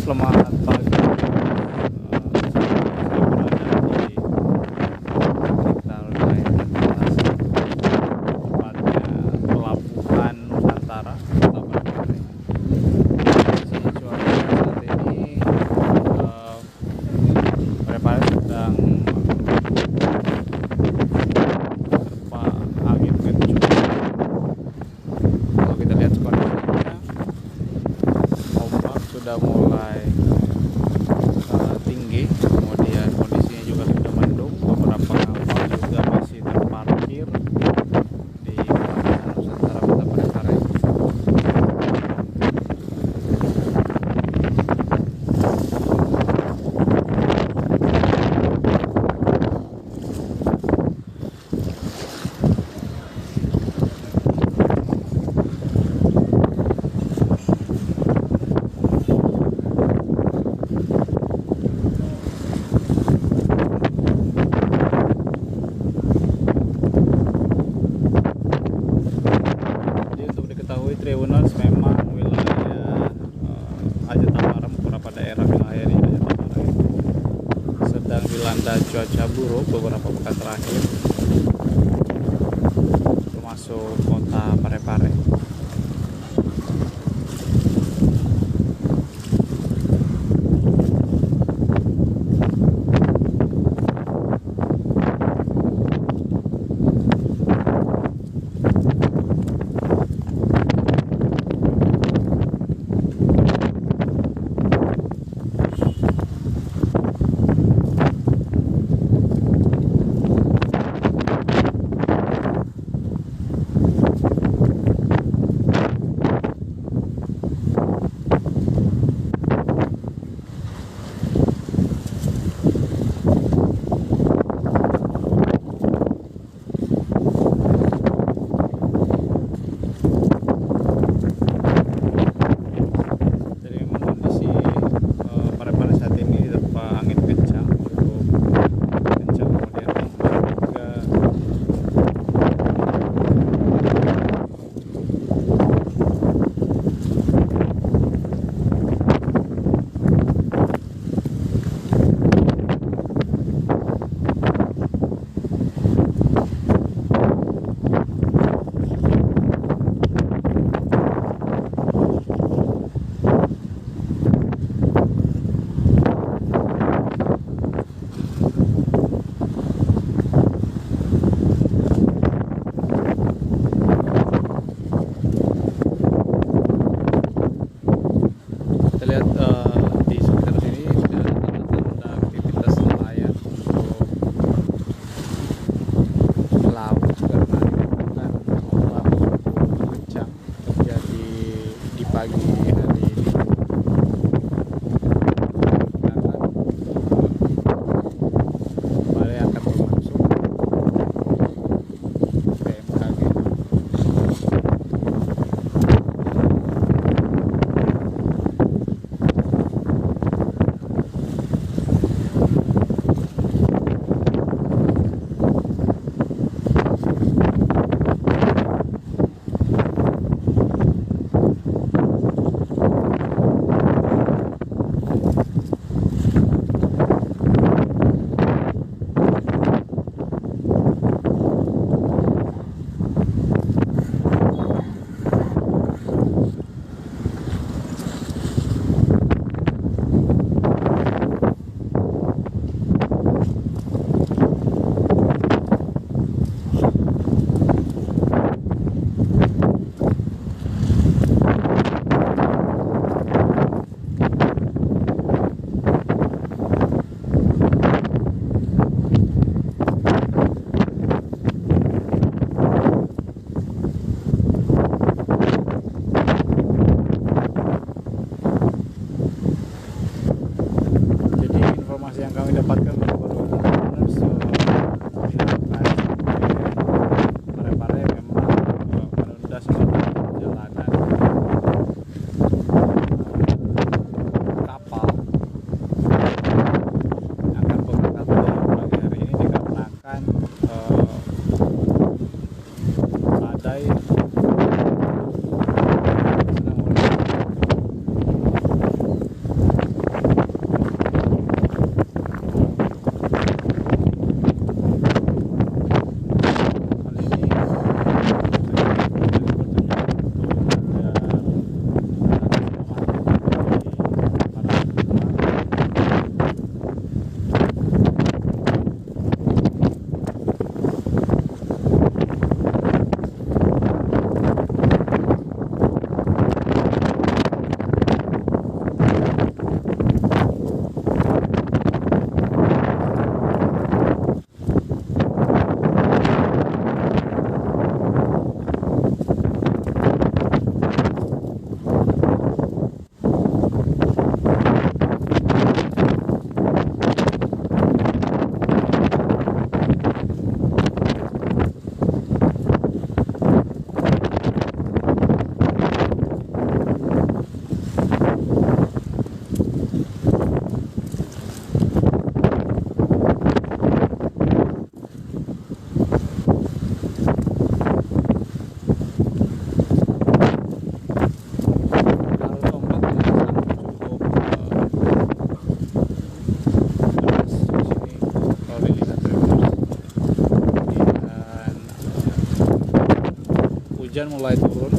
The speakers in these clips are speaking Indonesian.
selamat pagi. Saya berada di sekitar daerah Tasik, tepatnya pelabuhan Nusantara, Kota Parepare. Kondisi cuaca saat ini Parepare sedang terpa angin kencang. Kalau kita lihat kondisinya, ombak sudah mulai tinggi, kemudian kondisinya juga sudah mendung. Beberapa kapal juga masih terparkir di pelabuhan Nusantara Kota Parepare. Tribunals memang wilayah Aja Tamara, beberapa daerah wilayah di Aja Tamara sedang dilanda cuaca buruk beberapa pekan terakhir, termasuk kota Parepare. Lihat di sekitar sini sudah ada tanda-tanda aktivitas nelayan untuk melaut karena kan ombak cukup kencang terjadi di pagi hari ini. Badai akan berlangsung BMKG. Informasi yang kami dapatkan baru-baru ini, Parepare memang menunda seluruh perjalanan kapal yang akan berangkat pagi hari ini dikarenakan badai sedang hujan mulai turun.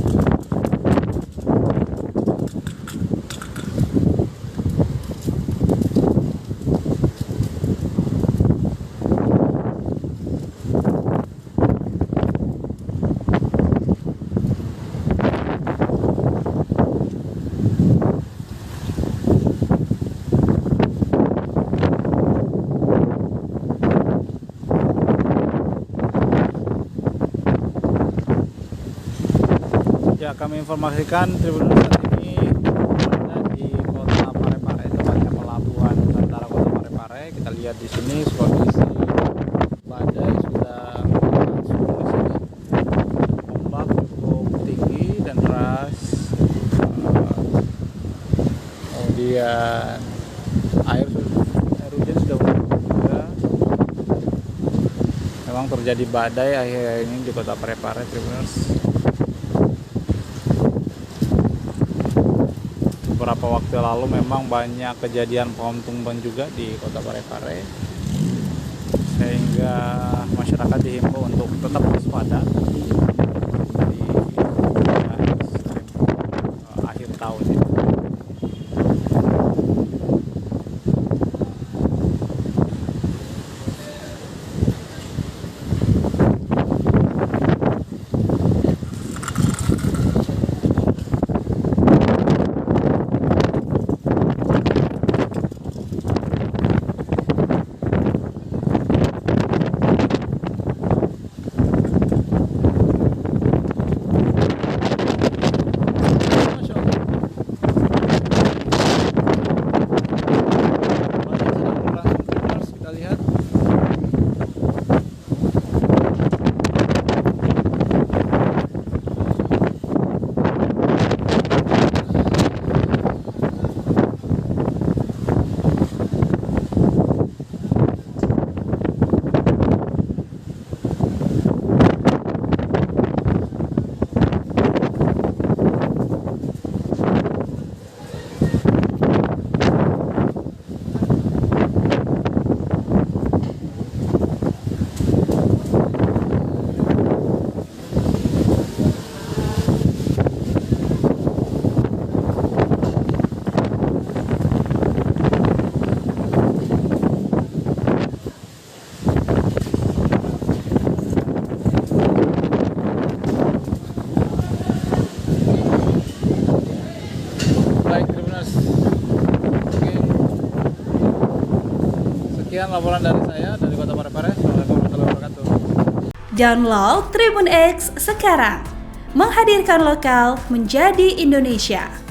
Ya, kami informasikan Tribunnews saat ini berada di Kota Parepare, tepatnya pelabuhan antara Kota Parepare. Kita lihat di sini kondisi badai sudah berlangsung di sini. Ombak cukup tinggi dan deras. Kemudian air hujan sudah mulai juga. Memang terjadi badai akhir-akhir ini di Kota Parepare, Tribunnews. Beberapa waktu lalu memang banyak kejadian pohon tumbang juga di Kota Parepare, sehingga masyarakat dihimbau untuk tetap waspada di akhir tahun ini. Sekian laporan dari saya dari Kota Parepare. Assalamualaikum warahmatullahi wabarakatuh. Download Tribun X sekarang, menghadirkan lokal menjadi Indonesia.